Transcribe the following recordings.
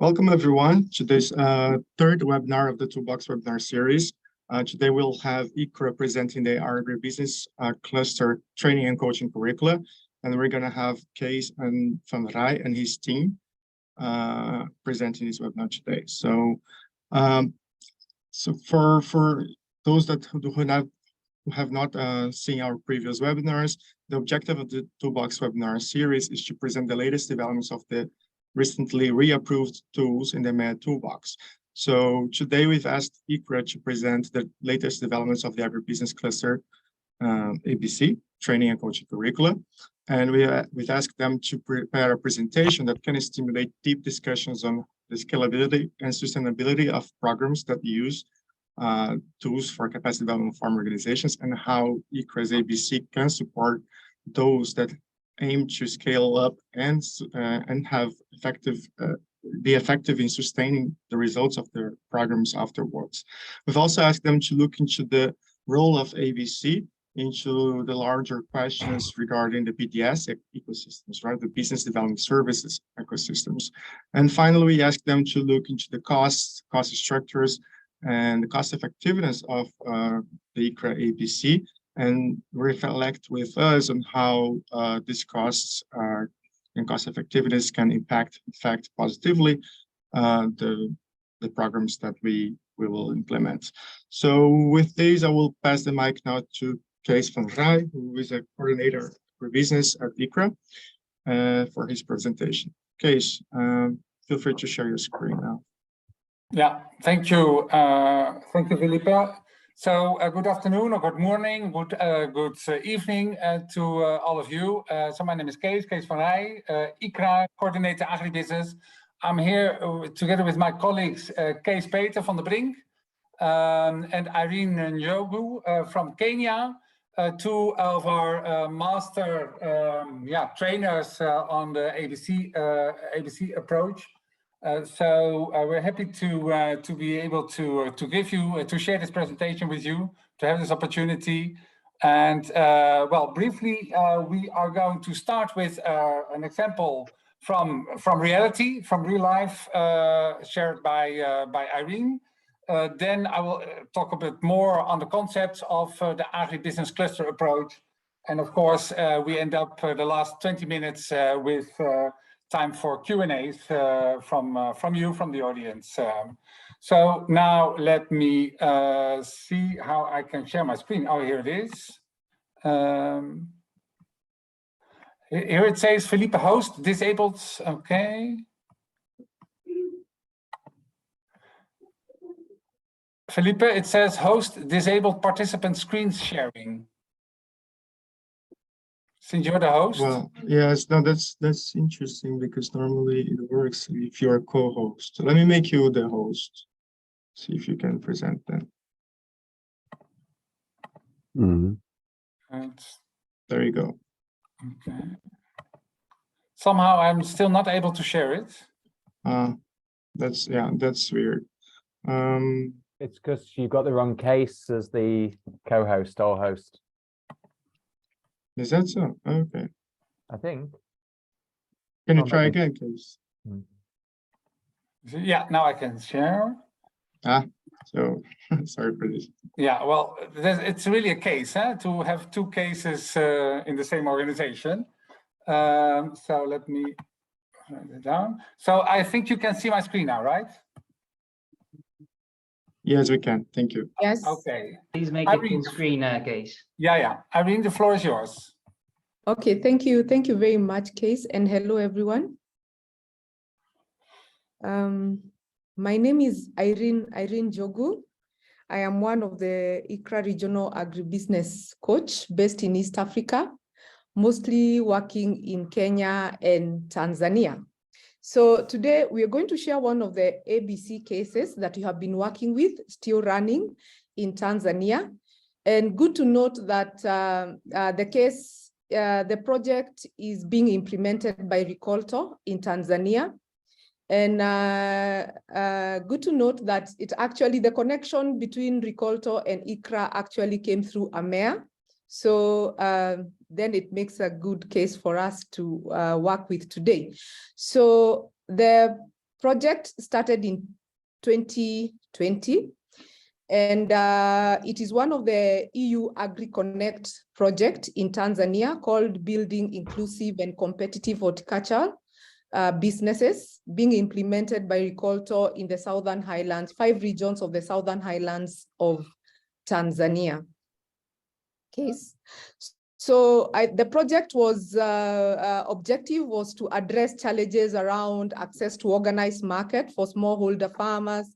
Welcome everyone to this third webinar of the Toolbox Webinar Series. Today we'll have AgriBusiness presenting the AgriBusiness Cluster training and coaching curricula, and we're going to have Kees van Rij and his team presenting this webinar today. So, for those who have not seen our previous webinars, the objective of the Toolbox Webinar Series is to present the latest developments of the recently reapproved tools in the AMEA Toolbox. So today we've asked AgriBusiness to present the latest developments of the AgriBusiness Cluster ABC training and coaching curricula. And we've asked them to prepare a presentation that can stimulate deep discussions on the scalability and sustainability of programs that use tools for capacity development farm organizations, and how iCRA's ABC can support those that aim to scale up and have be effective in sustaining the results of their programs afterwards. We've also asked them to look into the role of ABC into the larger questions regarding the BDS ecosystems, right? The business development services ecosystems. And finally, we asked them to look into the cost structures and the cost effectiveness of the iCRA ABC, and reflect with us on how these costs and cost effectiveness can impact positively the programs that we will implement. So with this, I will pass the mic now to Kees van Rij, who is a coordinator for business at AgriBusiness, for his presentation. Kees, feel free to share your screen now. Yeah, thank you, Felipe. So good afternoon or good morning, good evening to all of you. So my name is Kees van Rij, AgriCRA coordinator AgriBusiness. I'm here together with my colleagues Kees Peter van der Brink and Irene Njogu from Kenya, two of our master trainers on the ABC approach. So we're happy to be able to share this presentation with you, to have this opportunity. And well, briefly, we are going to start with an example from reality, from real life, shared by Irene. Then I will talk a bit more on the concepts of the AgriBusiness Cluster approach. And of course, we end up the last 20 minutes with time for Q&As from you, from the audience. So now let me see how I can share my screen. Oh, here it is. Here it says Felipe host disabled. Okay. Felipe, it says host disabled participant screen sharing. Since you're the host? Well, yes, no, that's interesting, because normally it works if you're a co-host. So let me make you the host. See if you can present then. There you go. Okay. Somehow I'm still not able to share it. That's weird. It's because you got the wrong case as the co-host or host. Is that so? Okay. I think. Can you try again, please? Yeah, now I can share. So sorry for this. Yeah, well, it's really a case to have two cases in the same organization. So let me write it down. So I think you can see my screen now, right? Yes, we can. Thank you. Yes. Okay. Please make it full screen, Kees. Yeah. Irene, the floor is yours. Okay, thank you. Thank you very much, Kees, and hello, everyone. My name is Irene Njogu. I am one of the AgriCRA Regional Agribusiness Coach based in East Africa, mostly working in Kenya and Tanzania. So today we are going to share one of the ABC cases that we have been working with, still running in Tanzania. And good to note that the project is being implemented by Ricolto in Tanzania. And good to note that the connection between Ricolto and AgriCRA actually came through AMEA. So then it makes a good case for us to work with today. So the project started in 2020, and it is one of the EU AgriConnect project in Tanzania called Building Inclusive and Competitive Horticulture Businesses, being implemented by Ricolto in the Southern Highlands, 5 regions of the Southern Highlands of Tanzania. Okay. So the project was, objective was to address challenges around access to organized market for smallholder farmers,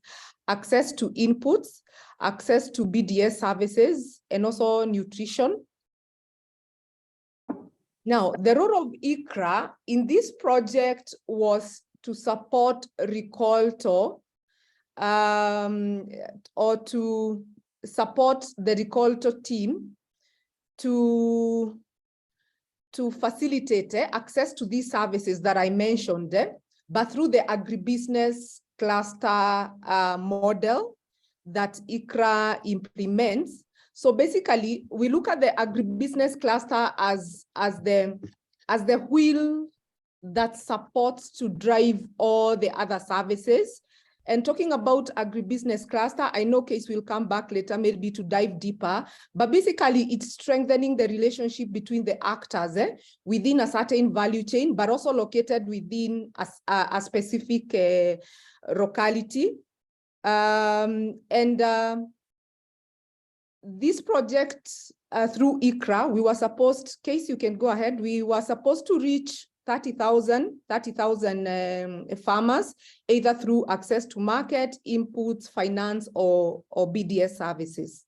access to inputs, access to BDS services, and also nutrition. Now, the role of iCRA in this project was to support Ricolto, or to support the Ricolto team to facilitate access to these services that I mentioned, but through the agribusiness cluster model that iCRA implements. So basically, we look at the agribusiness cluster as the wheel that supports to drive all the other services. And talking about agribusiness cluster, I know Case will come back later maybe to dive deeper, but basically it's strengthening the relationship between the actors within a certain value chain, but also located within a specific locality. This project through iCRA, we were supposed, Case, you can go ahead, we were supposed to reach 30,000 farmers, either through access to market, inputs, finance, or BDS services.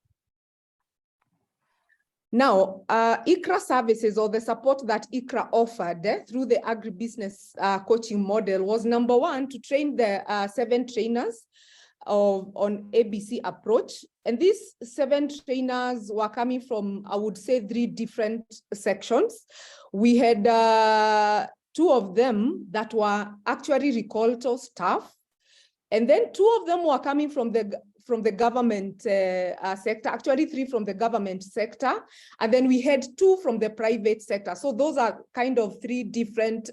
Now, iCRA services, or the support that iCRA offered through the agribusiness coaching model was, number one, to train the 7 trainers on ABC approach. And these 7 trainers were coming from, I would say, 3 different sections. We had 2 of them that were actually Ricolto staff. And then 2 of them were coming from the government sector, actually 3 from the government sector. And then we had 2 from the private sector. So those are kind of 3 different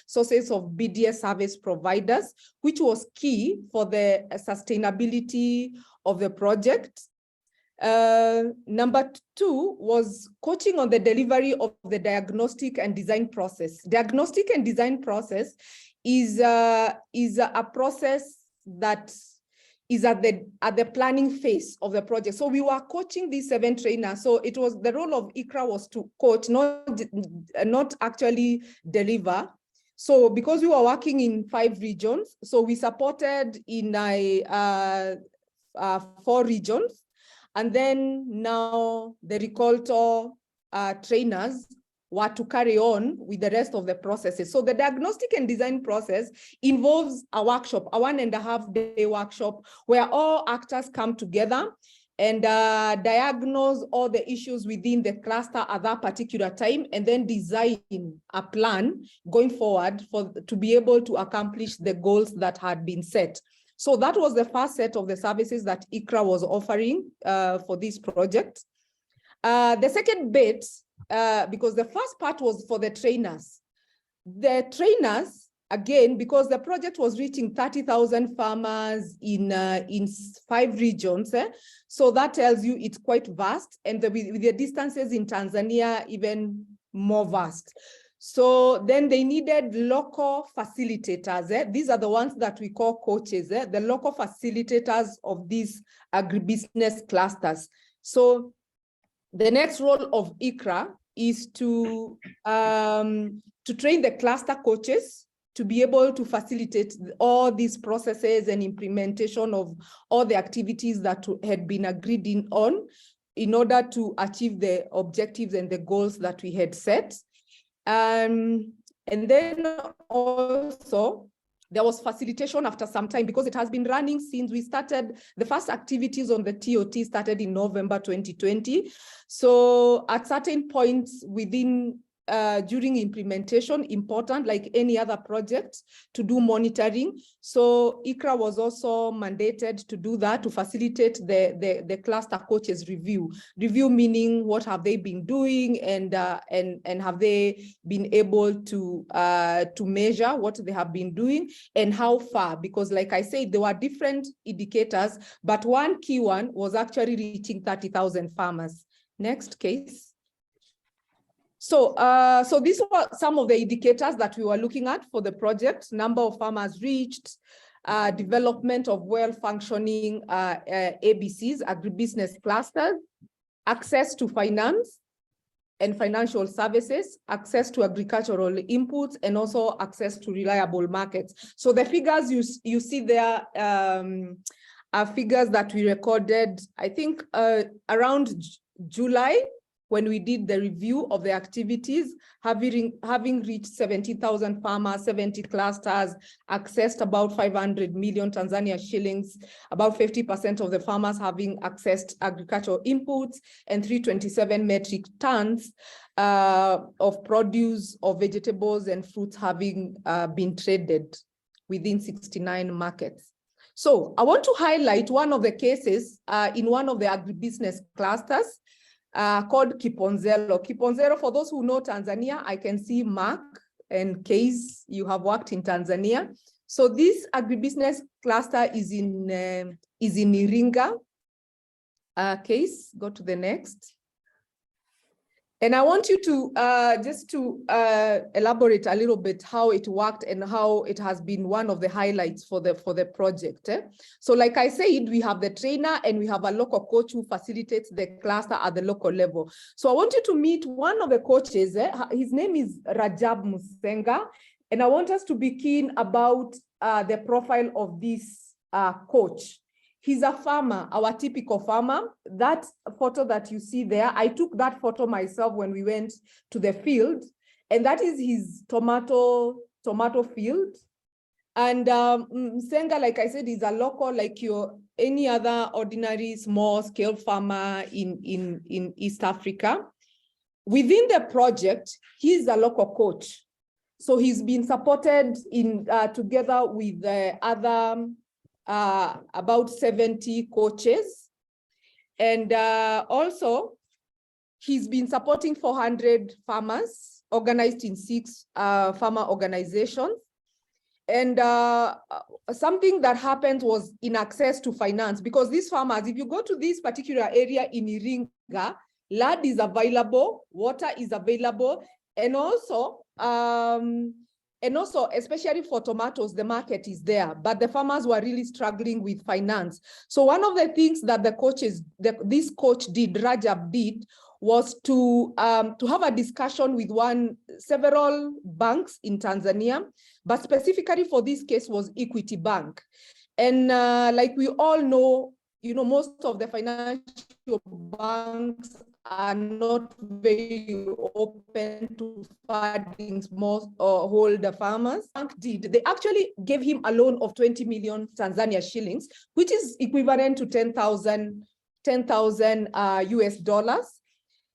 sources of BDS service providers, which was key for the sustainability of the project. Number 2 was coaching on the delivery of the diagnostic and design process. Diagnostic and design process is a process that is at the planning phase of the project. So we were coaching these 7 trainers. So it was the role of iCRA was to coach, not actually deliver. So because we were working in 5 regions, so we supported in 4 regions. And then now the Ricolto trainers were to carry on with the rest of the processes. So the diagnostic and design process involves a workshop, a 1.5-day workshop, where all actors come together and diagnose all the issues within the cluster at that particular time, and then design a plan going forward to be able to accomplish the goals that had been set. So that was the first set of the services that iCRA was offering for this project. The second bit, because the first part was for the trainers. The trainers, again, because the project was reaching 30,000 farmers in 5 regions, so that tells you it's quite vast, and with the distances in Tanzania even more vast. So then they needed local facilitators. These are the ones that we call coaches, the local facilitators of these agribusiness clusters. So the next role of iCRA is to train the cluster coaches to be able to facilitate all these processes and implementation of all the activities that had been agreed on in order to achieve the objectives and the goals that we had set. And then also there was facilitation after some time, because it has been running since we started. The first activities on the TOT started in November 2020. So at certain points within during implementation, important like any other project, to do monitoring. So iCRA was also mandated to do that, to facilitate the cluster coaches review. Review meaning what have they been doing, and have they been able to measure what they have been doing and how far, because like I said, there were different indicators, but one key one was actually reaching 30,000 farmers. Next case. So, so these were some of the indicators that we were looking at for the project: number of farmers reached, development of well-functioning ABCs, agribusiness clusters, access to finance and financial services, access to agricultural inputs, and also access to reliable markets. So the figures you see there are figures that we recorded, I think, around July, when we did the review of the activities, having reached 70,000 farmers, 70 clusters, accessed about 500 million Tanzania shillings, about 50% of the farmers having accessed agricultural inputs, and 327 metric tons of produce, of vegetables and fruits having been traded within 69 markets. So I want to highlight one of the cases in one of the agribusiness clusters, called Kiponzelo. Kiponzelo, for those who know Tanzania, I can see Mark and Case, you have worked in Tanzania. So this agribusiness cluster is in Iringa. Case, go to the next. And I want you to just to elaborate a little bit how it worked and how it has been one of the highlights for the project. So like I said, we have the trainer and we have a local coach who facilitates the cluster at the local level. So I want you to meet one of the coaches. His name is Rajab Musenga. And I want us to be keen about the profile of this coach. He's a farmer, our typical farmer. That photo that you see there, I took that photo myself when we went to the field, and that is his tomato field. And Msenga, like I said, is a local, like any other ordinary small scale farmer in East Africa. Within the project, he's a local coach. So he's been supported in together with the other about 70 coaches. And also, he's been supporting 400 farmers organized in 6 farmer organizations. And something that happened was in access to finance, because these farmers, if you go to this particular area in Iringa, land is available, water is available, and also, especially for tomatoes, the market is there, but the farmers were really struggling with finance. So one of the things that this coach did, Rajab did, was to have a discussion with several banks in Tanzania, but specifically for this case was Equity Bank. And like we all know, most of the financial banks are not very open to funding small or holder farmers. Bank did. They actually gave him a loan of 20 million Tanzania shillings, which is equivalent to 10,000 US dollars.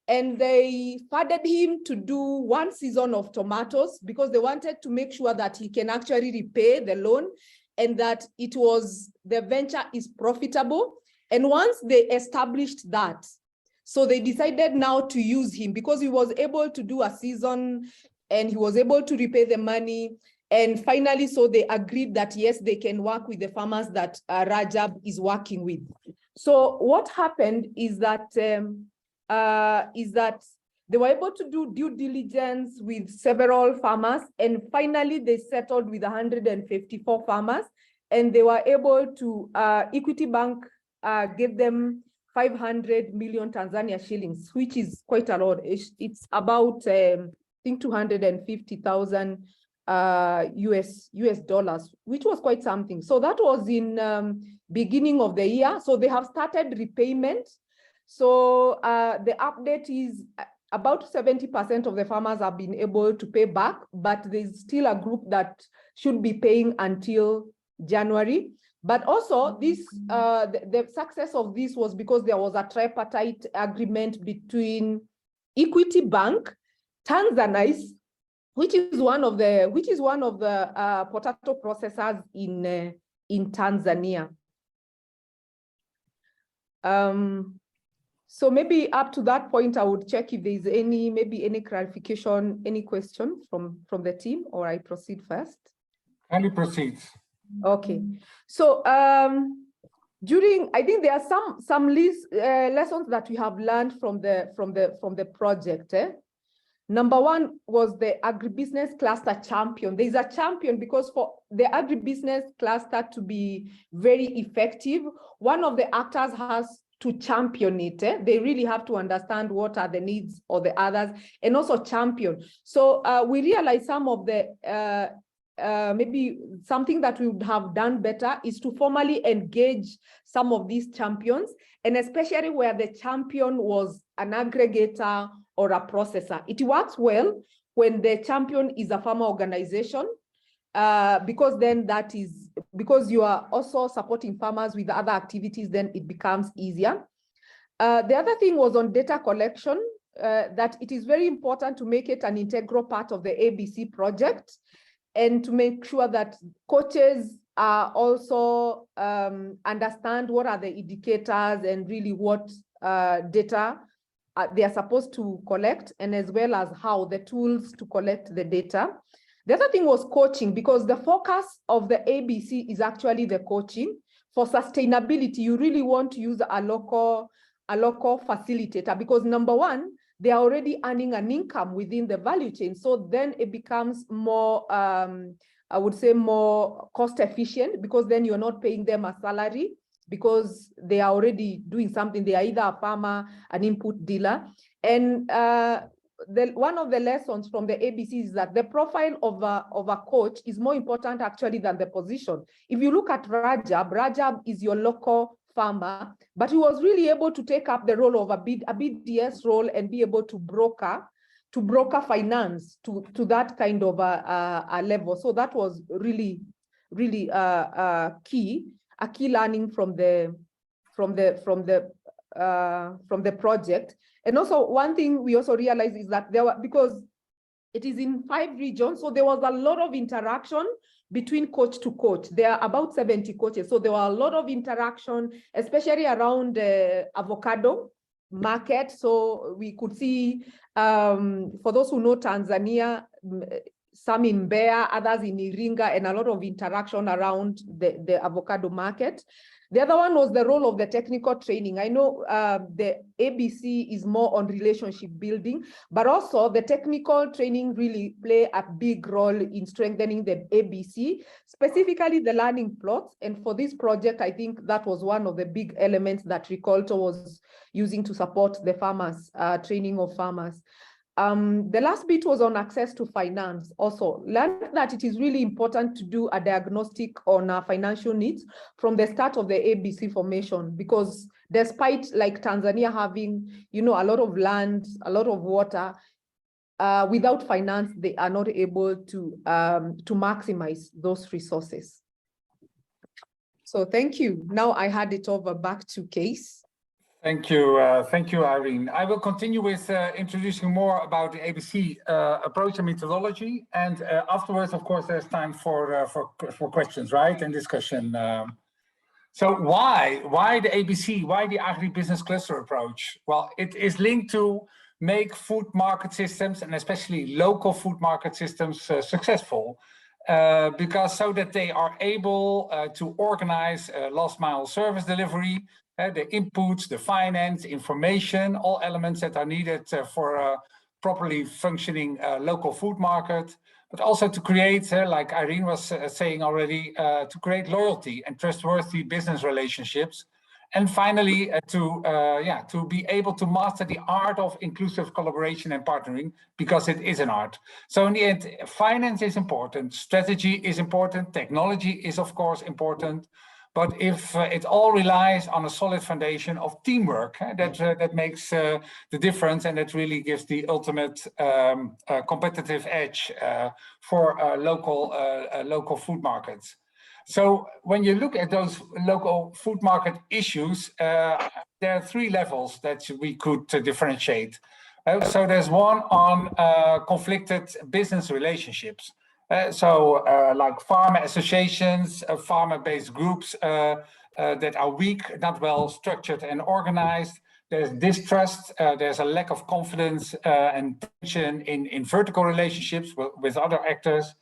And they funded him to do 1 season of tomatoes because they wanted to make sure that he can actually repay the loan and that the venture is profitable. And once they established that, so they decided now to use him because he was able to do a season and he was able to repay the money. And finally, so they agreed that yes, they can work with the farmers that Rajab is working with. So what happened is that they were able to do due diligence with several farmers, and finally they settled with 154 farmers, and they were able to, Equity Bank gave them 500 million Tanzania shillings, which is quite a lot. It's about, I think, 250,000 US dollars, which was quite something. So that was in beginning of the year. So they have started repayment. So the update is about 70% of the farmers have been able to pay back, but there's still a group that should be paying until January. But also this, the success of this was because there was a tripartite agreement between Equity Bank, Tanzanite, which is one of the potato processors in Tanzania. So maybe up to that point, I would check if there's any clarification, any question from the team, or I proceed first. Kindly proceed. Okay, so I think there are some lessons that we have learned from the project. Number one was the agribusiness cluster champion. There's a champion because for the agribusiness cluster to be very effective, one of the actors has to champion it. They really have to understand what are the needs of the others and also champion. So we realize some of the maybe something that we would have done better is to formally engage some of these champions, and especially where the champion was an aggregator or a processor. It works well when the champion is a farmer organization, because then because you are also supporting farmers with other activities, then it becomes easier. The other thing was on data collection, that it is very important to make it an integral part of the ABC project, and to make sure that coaches also understand what are the indicators and really what data they are supposed to collect, and as well as how the tools to collect the data. The other thing was coaching, because the focus of the ABC is actually the coaching. For sustainability, you really want to use a local facilitator, because number one, they are already earning an income within the value chain. So then it becomes more, I would say, more cost efficient, because then you're not paying them a salary, because they are already doing something. They are either a farmer, an input dealer. And one of the lessons from the ABC is that the profile of a coach is more important actually than the position. If you look at Rajab is your local farmer, but he was really able to take up the role of a BDS role and be able to broker finance to that kind of a level. So that was really a key learning from the project. And also one thing we also realized is that because it is in 5 regions, so there was a lot of interaction between coach to coach. There are about 70 coaches, so there were a lot of interaction, especially around the avocado market. So we could see, for those who know Tanzania, some in Mbeya, others in Iringa, and a lot of interaction around the avocado market. The other one was the role of the technical training. I know the ABC is more on relationship building, but also the technical training really play a big role in strengthening the ABC, specifically the learning plots. And for this project, I think that was one of the big elements that Ricolto was using to support the farmers, training of farmers. The last bit was on access to finance. Also learned that it is really important to do a diagnostic on our financial needs from the start of the ABC formation, because despite like Tanzania having, a lot of land, a lot of water, without finance, they are not able to maximize those resources. So thank you. Now I hand it over back to Case. Thank you, Irene. I will continue with introducing more about the ABC approach and methodology, and afterwards, of course, there's time for questions, right, and discussion. So why the ABC? Why the AgriBusiness Cluster approach? Well, it is linked to make food market systems, and especially local food market systems, successful, because so that they are able to organize last mile service delivery, the inputs, the finance, information, all elements that are needed for a properly functioning local food market, but also to create, like Irene was saying already, to create loyalty and trustworthy business relationships. And finally, to be able to master the art of inclusive collaboration and partnering, because it is an art. So in the end, finance is important, strategy is important, technology is of course important, but if it all relies on a solid foundation of teamwork, that makes the difference, and that really gives the ultimate competitive edge for local food markets. So when you look at those local food market issues, there are 3 levels that we could differentiate. So there's one on conflicted business relationships. Like farmer associations, farmer-based groups that are weak, not well structured and organized. There's distrust, there's a lack of confidence and tension in vertical relationships with other actors.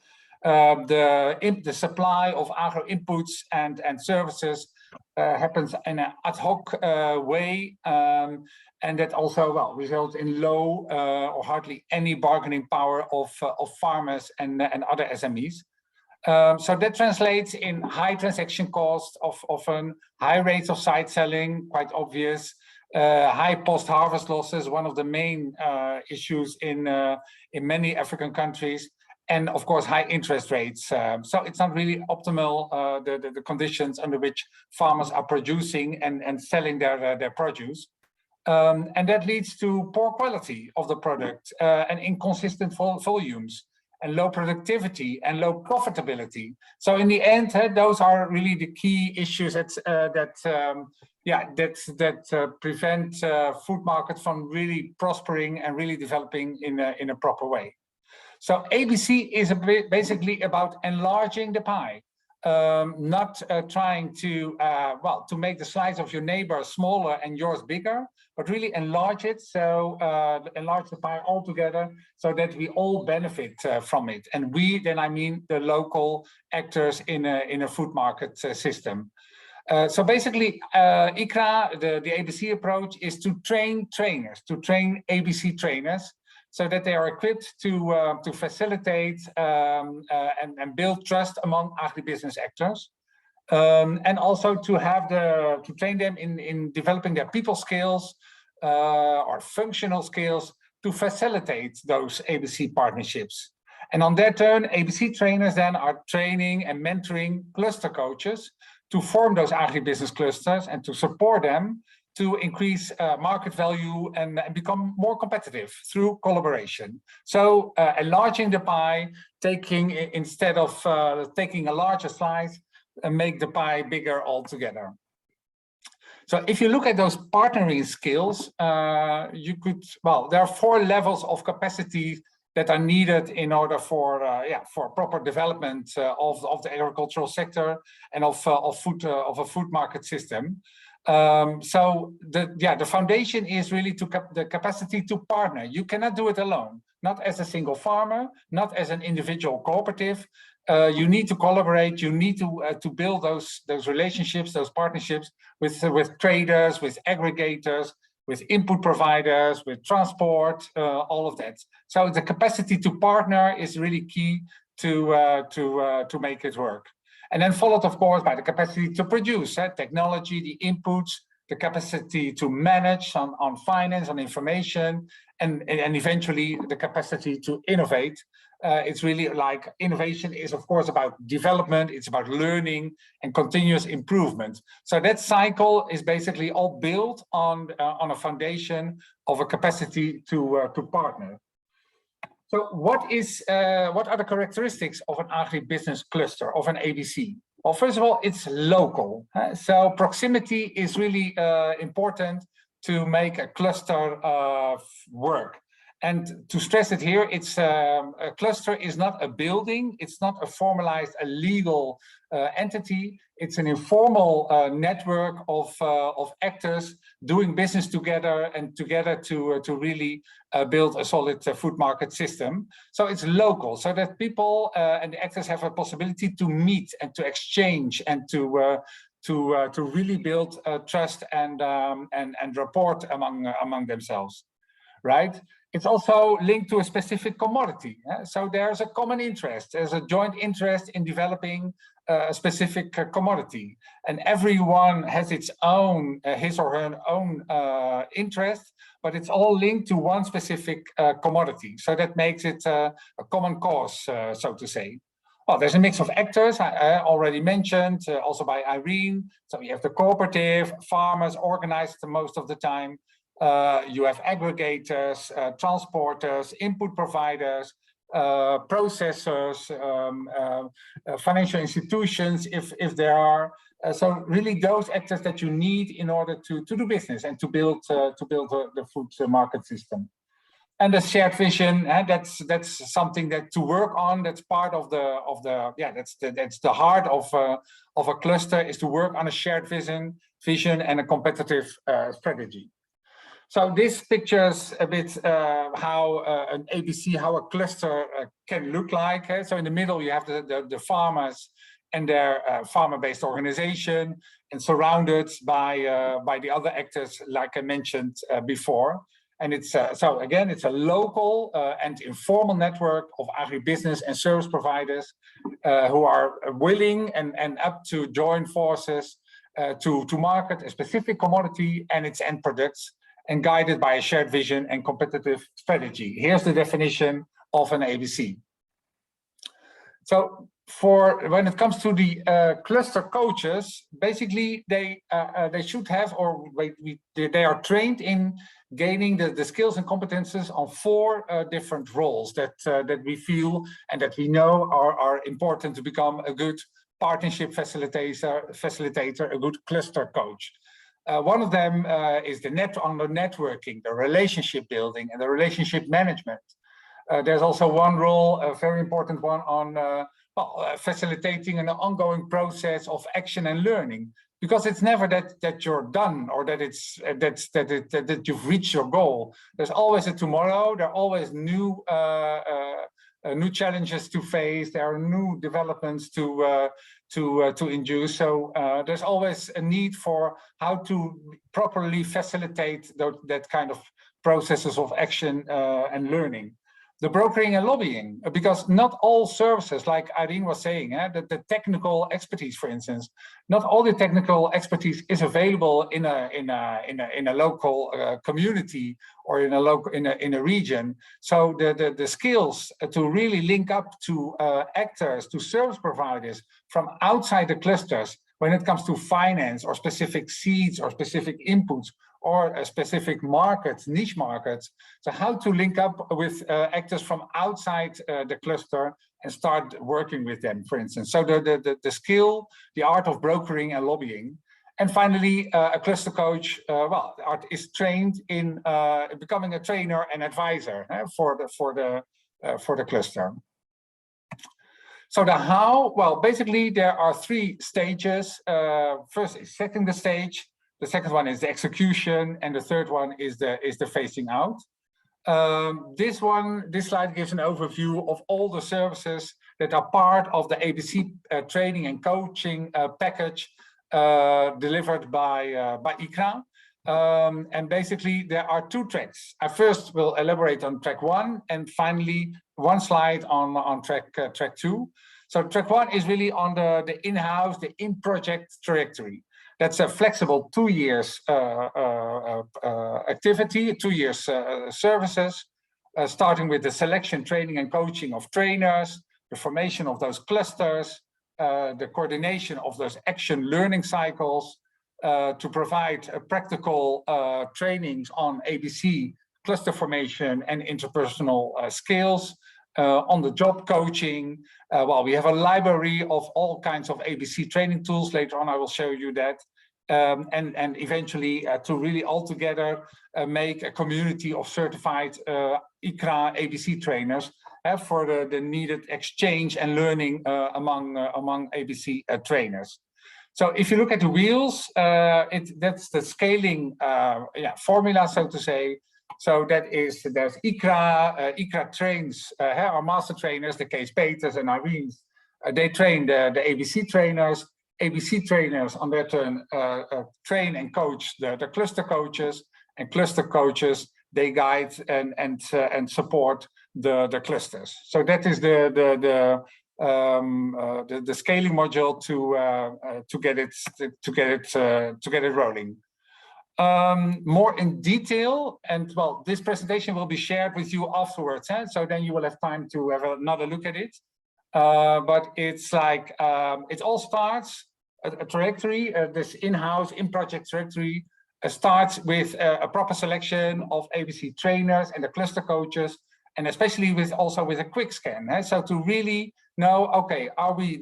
The supply of agro inputs and services happens in an ad hoc way, and that also results in low or hardly any bargaining power of farmers and other SMEs. So that translates in high transaction costs, often high rates of side selling, quite obvious, high post-harvest losses, one of the main issues in many African countries, and of course high interest rates. So it's not really optimal, the conditions under which farmers are producing and selling their produce. And that leads to poor quality of the product and inconsistent volumes and low productivity and low profitability. So in the end, those are really the key issues that prevent food markets from really prospering and really developing in a proper way. So ABC is basically about enlarging the pie, not trying to make the slice of your neighbor smaller and yours bigger, but really enlarge it. So enlarge the pie altogether so that we all benefit from it. And we, then I mean the local actors in a food market system. So basically, iCRA, the ABC approach is to train trainers, to train ABC trainers, so that they are equipped to facilitate and build trust among agribusiness actors, and also to train them in developing their people skills or functional skills to facilitate those ABC partnerships. And on their turn, ABC trainers then are training and mentoring cluster coaches to form those agribusiness clusters and to support them to increase market value and become more competitive through collaboration. So enlarging the pie, instead of taking a larger slice, and make the pie bigger altogether. So if you look at those partnering skills, there are 4 levels of capacity that are needed in order for proper development of the agricultural sector and of a food market system. So the foundation is really the capacity to partner. You cannot do it alone, not as a single farmer, not as an individual cooperative. You need to collaborate. You need to build those relationships, those partnerships with traders, with aggregators, with input providers, with transport, all of that. So the capacity to partner is really key to make it work. And then followed, of course, by the capacity to produce, technology, the inputs, the capacity to manage on finance, on information, and eventually the capacity to innovate. It's really like innovation is, of course, about development. It's about learning and continuous improvement. So that cycle is basically all built on a foundation of a capacity to partner. So what are the characteristics of an agribusiness cluster, of an ABC? Well, first of all, it's local. So proximity is really important to make a cluster work. And to stress it here, it's a cluster is not a building. It's not a formalized, a legal entity. It's an informal network of actors doing business together and together to really build a solid food market system. So it's local, so that people and the actors have a possibility to meet and to exchange and to really build trust and rapport among themselves, right? It's also linked to a specific commodity. So there's a common interest, there's a joint interest in developing a specific commodity, and everyone has its own, his or her own interest, but it's all linked to one specific commodity. So that makes it a common cause, so to say. Well, there's a mix of actors, I already mentioned, also by Irene. So we have the cooperative, farmers organized most of the time. You have aggregators, transporters, input providers, processors, financial institutions, if there are. So really those actors that you need in order to do business and to build the food market system. And the shared vision, that's something that to work on. That's part of that's the heart of a cluster, is to work on a shared vision and a competitive strategy. So this pictures a bit how an ABC, how a cluster can look like. So in the middle you have the farmers and their farmer-based organization, and surrounded by the other actors, like I mentioned before. And it's so again, it's a local and informal network of agribusiness and service providers who are willing and up to join forces to market a specific commodity and its end products, and guided by a shared vision and competitive strategy. Here's the definition of an ABC. So for when it comes to the cluster coaches, basically they should have, or they are trained in gaining the skills and competences on 4 different roles that we feel and that we know are important to become a good partnership facilitator, a good cluster coach. One of them is the networking, the relationship building, and the relationship management. There's also one role, a very important one, on facilitating an ongoing process of action and learning, because it's never that you're done, or that you've reached your goal. There's always a tomorrow. There are always new challenges to face. There are new developments to induce. So there's always a need for how to properly facilitate that kind of processes of action and learning. The brokering and lobbying, because not all services, like Irene was saying, that the technical expertise, for instance, not all the technical expertise is available in a local community or in a region. So the skills to really link up to actors, to service providers from outside the clusters, when it comes to finance or specific seeds or specific inputs, or specific markets, niche markets. So how to link up with actors from outside the cluster and start working with them, for instance. So the skill, the art of brokering and lobbying. And finally, a cluster coach, is trained in becoming a trainer and advisor for the cluster. So the how, well, basically there are 3 stages. First is setting the stage. The second one is the execution, and the third one is the phasing out. This slide gives an overview of all the services that are part of the ABC training and coaching package delivered by iCRA. And basically there are 2 tracks. I first will elaborate on track 1, and finally one slide on track 2. So track 1 is really on the in-house, the in-project trajectory. That's a flexible 2 years activity, 2 years services, starting with the selection, training and coaching of trainers, the formation of those clusters, the coordination of those action learning cycles, to provide practical trainings on ABC, cluster formation and interpersonal skills, on the job coaching. We have a library of all kinds of ABC training tools. Later on, I will show you that. And eventually to really all together make a community of certified iCRA ABC trainers for the needed exchange and learning among ABC trainers. So if you look at the wheels, that's the scaling formula, so to say. So there's iCRA. iCRA trains our master trainers, the Kees Peters and Irene. They train the ABC trainers. ABC trainers, on their turn, train and coach the cluster coaches, and cluster coaches, they guide and support the clusters. So that is the scaling module to get it rolling. More in detail, and well, this presentation will be shared with you afterwards, so then you will have time to have another look at it. But it's like it all starts a trajectory. This in-house, in-project trajectory starts with a proper selection of ABC trainers and the cluster coaches, and especially with a quick scan. So to really know, okay,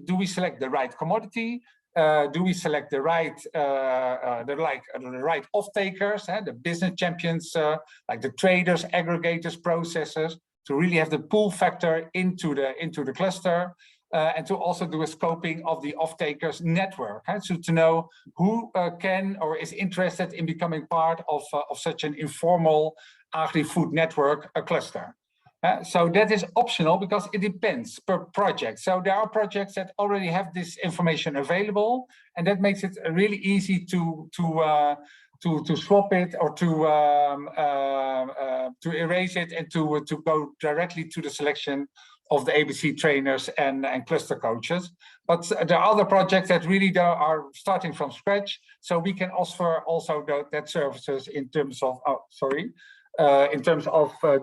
do we select the right commodity? Do we select the right off-takers, the business champions, like the traders, aggregators, processors, to really have the pull factor into the cluster, and to also do a scoping of the off-takers network, so to know who can or is interested in becoming part of such an informal agri-food network cluster. So that is optional because it depends per project. So there are projects that already have this information available, and that makes it really easy to swap it or to erase it and to go directly to the selection of the ABC trainers and cluster coaches. But there are other projects that really are starting from scratch, so we can offer also that services in terms of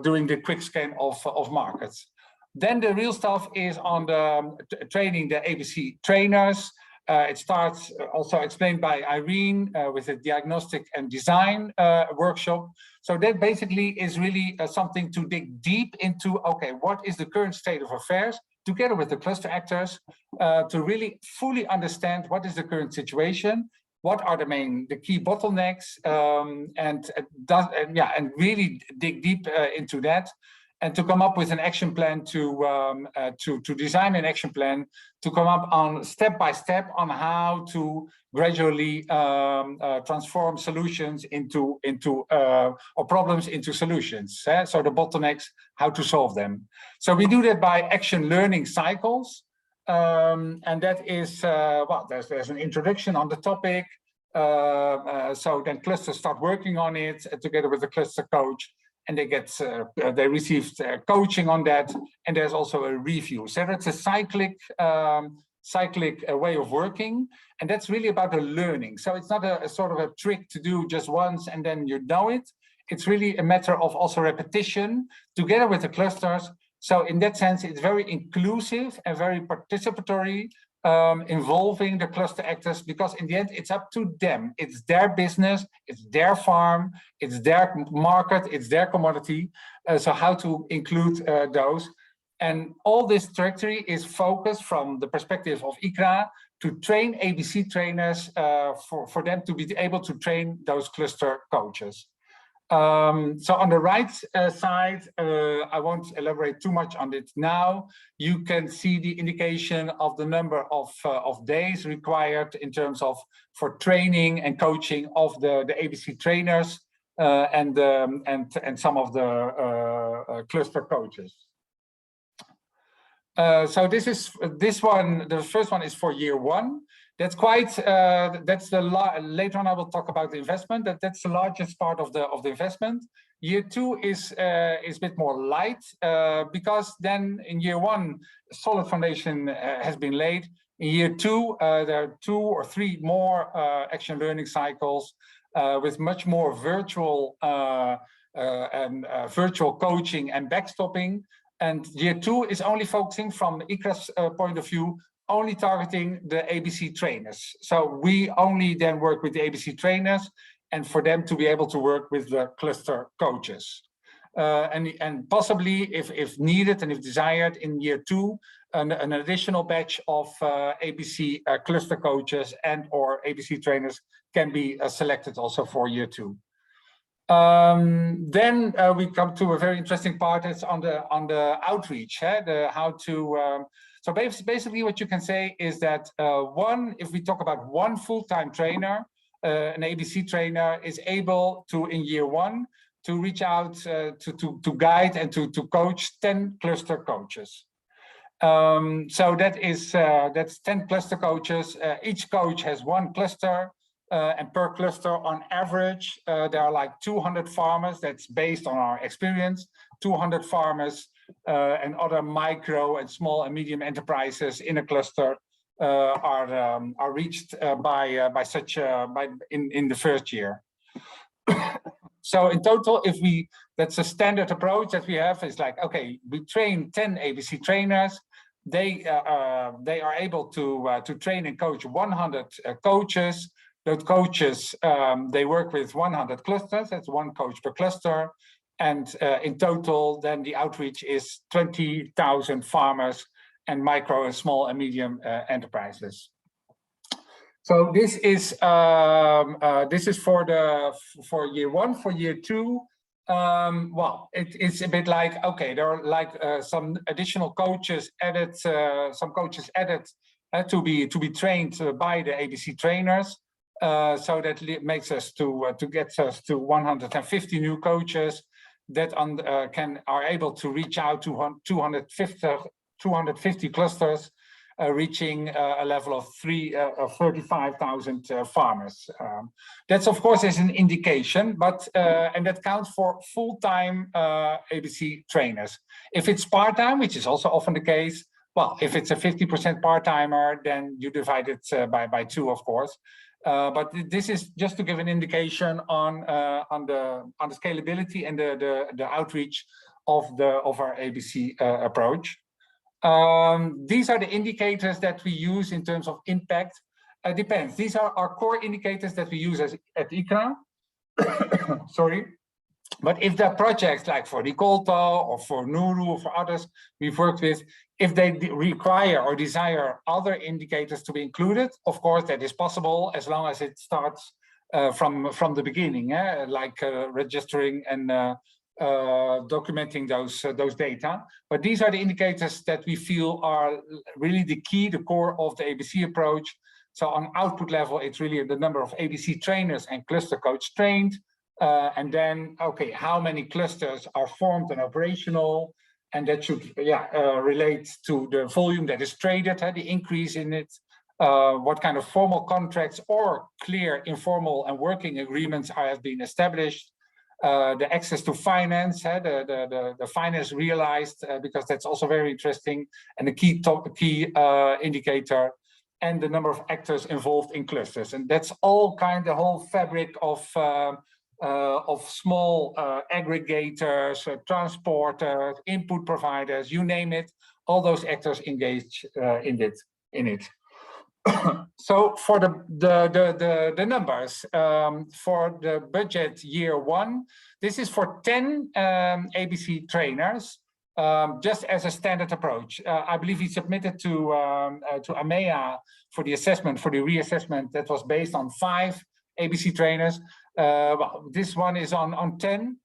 doing the quick scan of markets. Then the real stuff is on the training the ABC trainers. It starts also explained by Irene with a diagnostic and design workshop. So that basically is really something to dig deep into, okay, what is the current state of affairs, together with the cluster actors, to really fully understand what is the current situation, what are the key bottlenecks, and really dig deep into that, and to come up with an action plan to design an action plan to come up on step by step on how to gradually transform solutions into or problems into solutions. So the bottlenecks, how to solve them. So we do that by action learning cycles. And that is, there's an introduction on the topic. So then clusters start working on it together with the cluster coach, and they received coaching on that, and there's also a review. So that's a cyclic way of working, and that's really about the learning. So it's not a sort of a trick to do just once and then you know it. It's really a matter of also repetition together with the clusters. So in that sense, it's very inclusive and very participatory, involving the cluster actors, because in the end, it's up to them. It's their business, it's their farm, it's their market, it's their commodity. So how to include those. And all this trajectory is focused from the perspective of iCRA to train ABC trainers for them to be able to train those cluster coaches. So on the right side, I won't elaborate too much on it now. You can see the indication of the number of days required in terms of for training and coaching of the ABC trainers and some of the cluster coaches. So the first one is for year one. That's quite, later on I will talk about the investment, that's the largest part of the investment. Year two is a bit more light, because then in year one, a solid foundation has been laid. In year two, there are 2 or 3 more action learning cycles with much more virtual virtual coaching and backstopping. And year two is only focusing from iCRA's point of view, only targeting the ABC trainers. So we only then work with the ABC trainers, and for them to be able to work with the cluster coaches. And possibly, if needed and if desired, in year two, an additional batch of ABC cluster coaches and or ABC trainers can be selected also for year two. Then we come to a very interesting part. It's on the outreach, how to. So basically, what you can say is that if we talk about one full-time trainer, an ABC trainer is able to, in year one, to reach out to guide and to coach 10 cluster coaches. So that's 10 cluster coaches. Each coach has one cluster. And per cluster, on average, there are like 200 farmers. That's based on our experience. 200 farmers and other micro and small and medium enterprises in a cluster are reached in the first year. So in total, that's a standard approach that we have. Is like, okay, we train 10 ABC trainers. They are able to train and coach 100 coaches. Those coaches, they work with 100 clusters, that's one coach per cluster. And in total, then the outreach is 20,000 farmers and micro and small and medium enterprises. So this is for year one. For year two, well, it's a bit like, okay, there are like some additional coaches added, to be trained by the ABC trainers. So that makes us to get us to 150 new coaches that are able to reach out to 250 clusters, reaching a level of 35,000 farmers. That's of course is an indication, but and that counts for full-time ABC trainers. If it's part-time, which is also often the case, well, if it's a 50% part-timer, then you divide it by 2, of course. But this is just to give an indication on the scalability and the outreach of our ABC approach. These are the indicators that we use in terms of impact. Depends. These are our core indicators that we use at iCRA. Sorry. But if there are projects like for Ricolto or for Nuru or for others we've worked with, if they require or desire other indicators to be included, of course that is possible as long as it starts from the beginning, like registering and documenting those data. But these are the indicators that we feel are really the key, the core of the ABC approach. So on output level, it's really the number of ABC trainers and cluster coach trained. And then, okay, how many clusters are formed and operational? And that should relate to the volume that is traded, the increase in it, what kind of formal contracts or clear informal and working agreements have been established, the access to finance, the finance realized, because that's also very interesting, and the key indicator, and the number of actors involved in clusters. And that's all the whole fabric of small aggregators, transporters, input providers, you name it, all those actors engage in it. So for the numbers, for the budget year one, this is for 10 ABC trainers, just as a standard approach. I believe we submitted to AMEA for the assessment, for the reassessment that was based on 5 ABC trainers. Well, this one is on 10.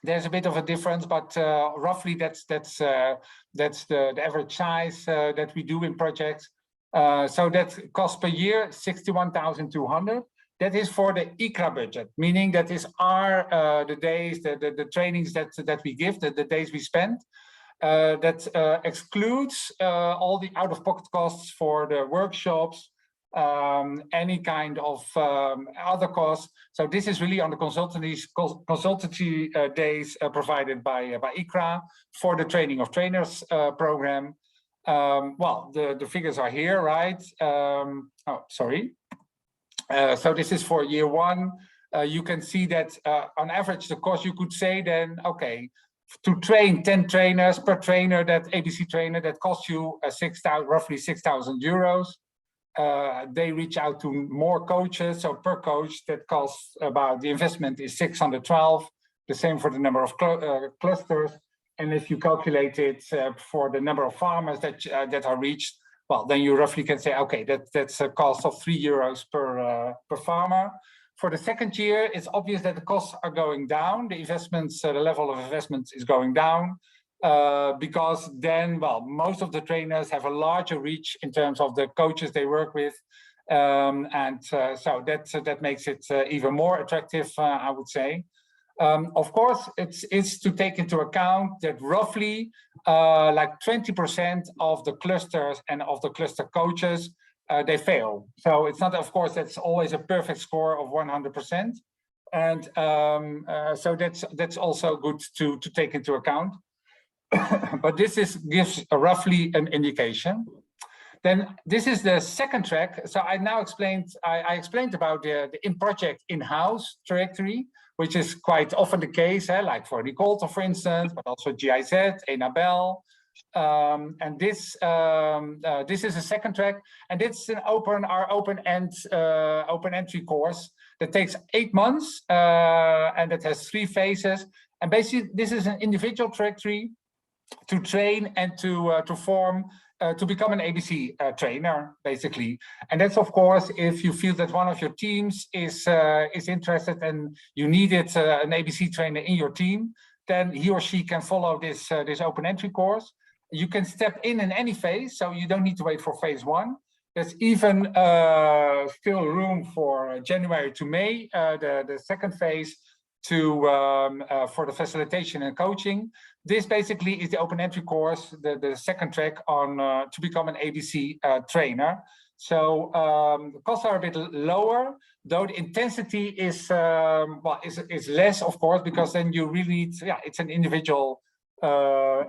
There's a bit of a difference, but roughly that's the average size that we do in projects. So that cost per year 61,200. That is for the iCRA budget, meaning that is our the days, the trainings that we give, the days we spend. That excludes all the out-of-pocket costs for the workshops, any kind of other costs. So this is really on the consultancy days provided by iCRA for the training of trainers program. Well, the figures are here, right? Oh, sorry. So this is for year one. You can see that on average, the cost, you could say then, okay, to train 10 trainers per trainer, that ABC trainer, that costs you roughly 6,000 euros. They reach out to more coaches, so per coach that costs about, the investment is 612, the same for the number of clusters. And if you calculate it for the number of farmers that are reached, well, then you roughly can say, okay, that's a cost of 3 euros per farmer. For the second year, it's obvious that the costs are going down. The investments, the level of investments is going down because then, well, most of the trainers have a larger reach in terms of the coaches they work with. So that makes it even more attractive, I would say. Of course, it's to take into account that roughly like 20% of the clusters and of the cluster coaches, they fail. So it's not, of course, that's always a perfect score of 100%. And so that's also good to take into account. But this gives roughly an indication. Then this is the second track. So I now explained about the in-project in-house trajectory, which is quite often the case, like for Ricolto, for instance, but also GIZ, Enabel. And this is a second track, and it's our open entry course that takes 8 months, and it has 3 phases. And basically, this is an individual trajectory to train and to form to become an ABC trainer, basically. And that's, of course, if you feel that one of your teams is interested and you needed an ABC trainer in your team, then he or she can follow this open entry course. You can step in any phase, so you don't need to wait for phase 1. There's even still room for January to May, the second phase for the facilitation and coaching. This basically is the open entry course, the second track on to become an ABC trainer. So the costs are a bit lower, though the intensity is less, of course, because then you really need, it's an individual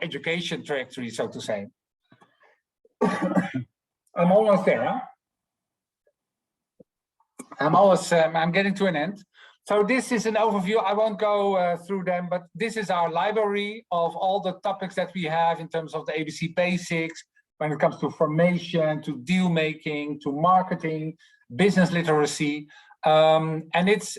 education trajectory, so to say. I'm almost there. Huh? I'm getting to an end. So this is an overview. I won't go through them, but this is our library of all the topics that we have in terms of the ABC basics, when it comes to formation, to deal making, to marketing, business literacy, and it's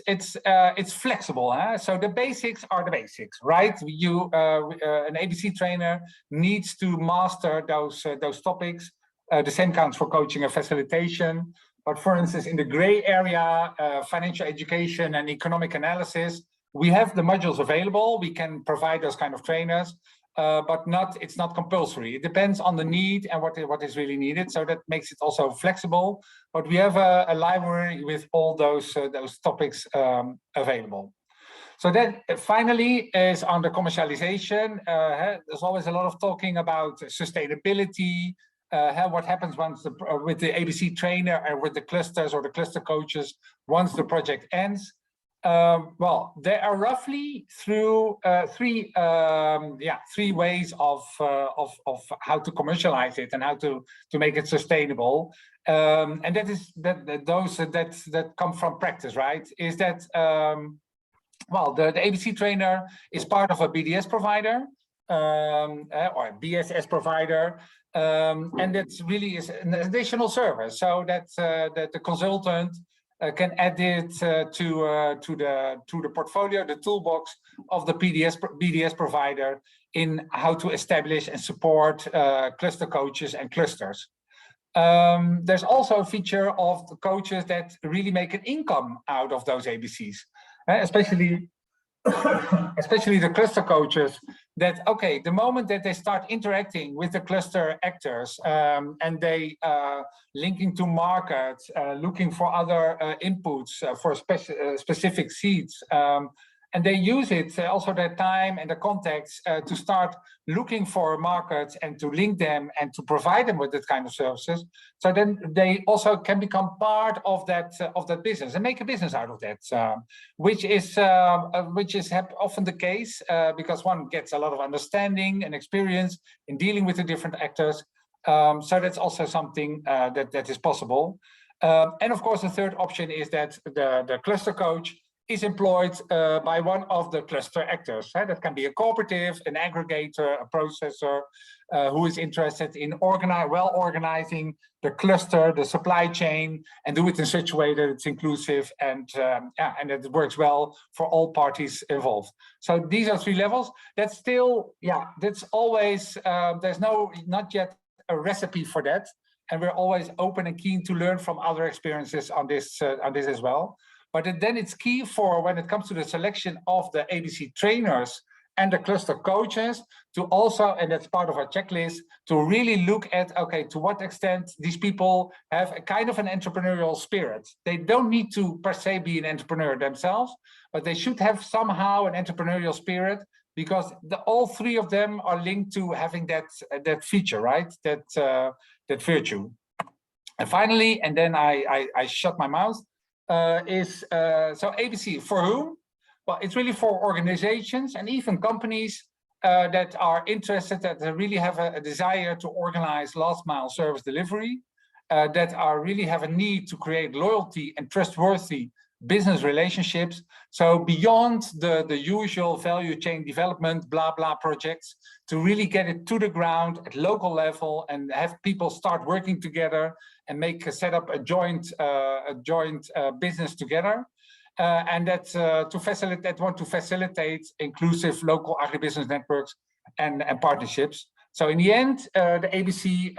flexible. Huh? So the basics are the basics, right? An ABC trainer needs to master those topics. The same counts for coaching and facilitation. But for instance, in the gray area, financial education and economic analysis, we have the modules available. We can provide those kind of trainers, but it's not compulsory. It depends on the need and what is really needed. So that makes it also flexible. But we have a library with all those topics available. So then finally is on the commercialization. There's always a lot of talking about sustainability. What happens once with the ABC trainer and with the clusters or the cluster coaches once the project ends? Well, there are roughly through three ways of how to commercialize it and how to make it sustainable. And that come from practice, right? Is that well, the ABC trainer is part of a BDS provider or a BSS provider. And that really is an additional service, so that the consultant can add it to the portfolio, the toolbox of the BDS provider in how to establish and support cluster coaches and clusters. There's also a feature of the coaches that really make an income out of those ABCs, especially the cluster coaches, that the moment that they start interacting with the cluster actors and they linking to markets, looking for other inputs for specific seeds, and they use it also their time and the contacts to start looking for markets and to link them and to provide them with that kind of services. So then they also can become part of that business and make a business out of that, which is often the case because one gets a lot of understanding and experience in dealing with the different actors. So that's also something that is possible. And of course, the third option is that the cluster coach is employed by one of the cluster actors. That can be a cooperative, an aggregator, a processor, who is interested in organizing the cluster, the supply chain, and do it in such a way that it's inclusive and that it works well for all parties involved. So these are 3 levels. That's still, that's always, there's not yet a recipe for that. And we're always open and keen to learn from other experiences on this as well. But then it's key for when it comes to the selection of the ABC trainers and the cluster coaches to also, and that's part of our checklist, to really look at, to what extent these people have a kind of an entrepreneurial spirit. They don't need to per se be an entrepreneur themselves, but they should have somehow an entrepreneurial spirit, because all 3 of them are linked to having that feature, right? That virtue. And finally, and then I shut my mouth, so ABC, for whom? Well, it's really for organizations and even companies that are interested, that really have a desire to organize last mile service delivery, that really have a need to create loyalty and trustworthy business relationships. So beyond the usual value chain development, blah, blah projects, to really get it to the ground at local level and have people start working together and set up a joint business together. And want to facilitate inclusive local agribusiness networks and partnerships. So in the end, the ABC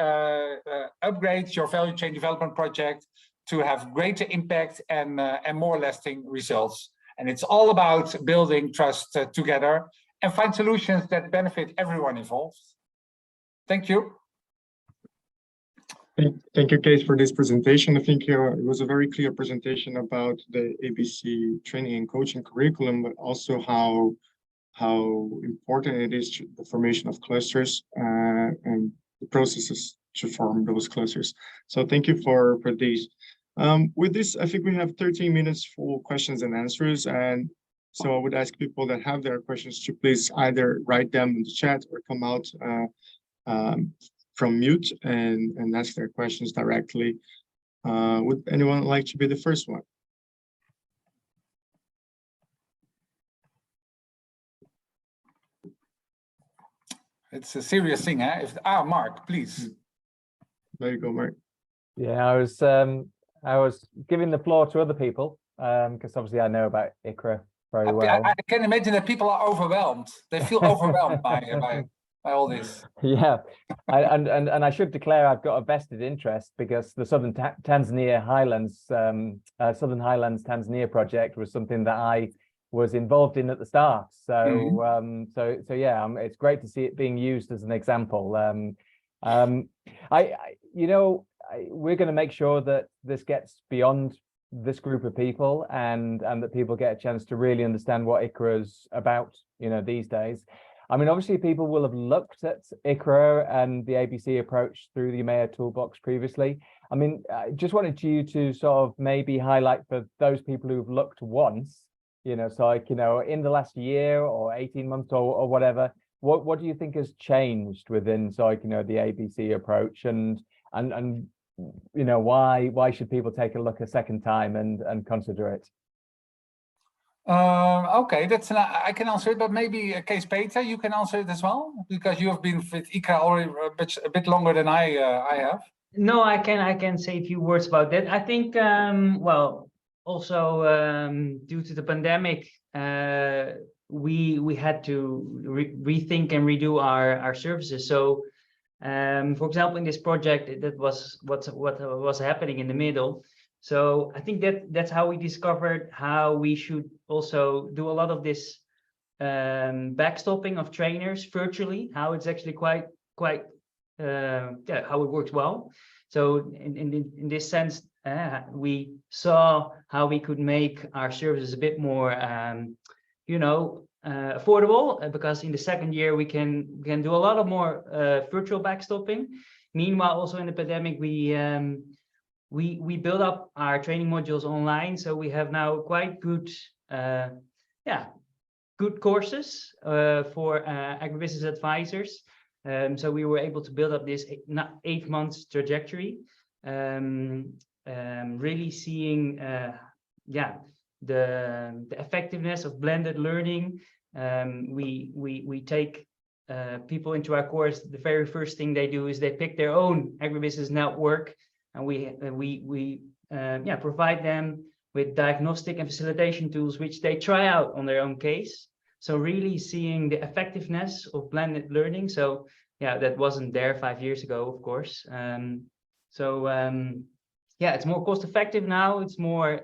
upgrades your value chain development project to have greater impact and more lasting results. And it's all about building trust together and find solutions that benefit everyone involved. Thank you. Thank you, Kees, for this presentation. I think it was a very clear presentation about the ABC training and coaching curriculum, but also how important it is to the formation of clusters and the processes to form those clusters. So thank you for this. With this, I think we have 13 minutes for questions and answers. And so I would ask people that have their questions to please either write them in the chat or come out from mute and ask their questions directly. Would anyone like to be the first one? It's a serious thing, eh? Mark, please. There you go, Mark. Yeah, I was giving the floor to other people because obviously I know about ICRA very well. I can imagine that people are overwhelmed. They feel overwhelmed by all this. Yeah, and I should declare I've got a vested interest because the Southern Highlands Tanzania project was something that I was involved in at the start. So so yeah, it's great to see it being used as an example. We're going to make sure that this gets beyond this group of people and that people get a chance to really understand what ICRA's about, these days. I mean, obviously people will have looked at ICRA and the ABC approach through the AMEA Toolbox previously. I mean, I just wanted you to sort of maybe highlight for those people who've looked once, so like, in the last year or 18 months or whatever, what do you think has changed within, so like, the ABC approach and why should people take a look a second time and consider it? Okay, I can answer it, but maybe Kees Peter, you can answer it as well, because you have been with ICRA already a bit longer than I have. No, I can say a few words about that. I think, well, also due to the pandemic, we had to rethink and redo our services. So, for example, in this project, that was what was happening in the middle. So I think that's how we discovered how we should also do a lot of this backstopping of trainers virtually, how it's actually quite how it works well. So in this sense, we saw how we could make our services a bit more affordable, because in the second year we can do a lot of more virtual backstopping. Meanwhile, also in the pandemic, we build up our training modules online, so we have now quite good good courses for agribusiness advisors. So we were able to build up this 8 months trajectory, really seeing the effectiveness of blended learning. We take people into our course. The very first thing they do is they pick their own agribusiness network, and we provide them with diagnostic and facilitation tools which they try out on their own case. So really seeing the effectiveness of blended learning. So yeah, that wasn't there 5 years ago, of course. It's more cost effective now. It's more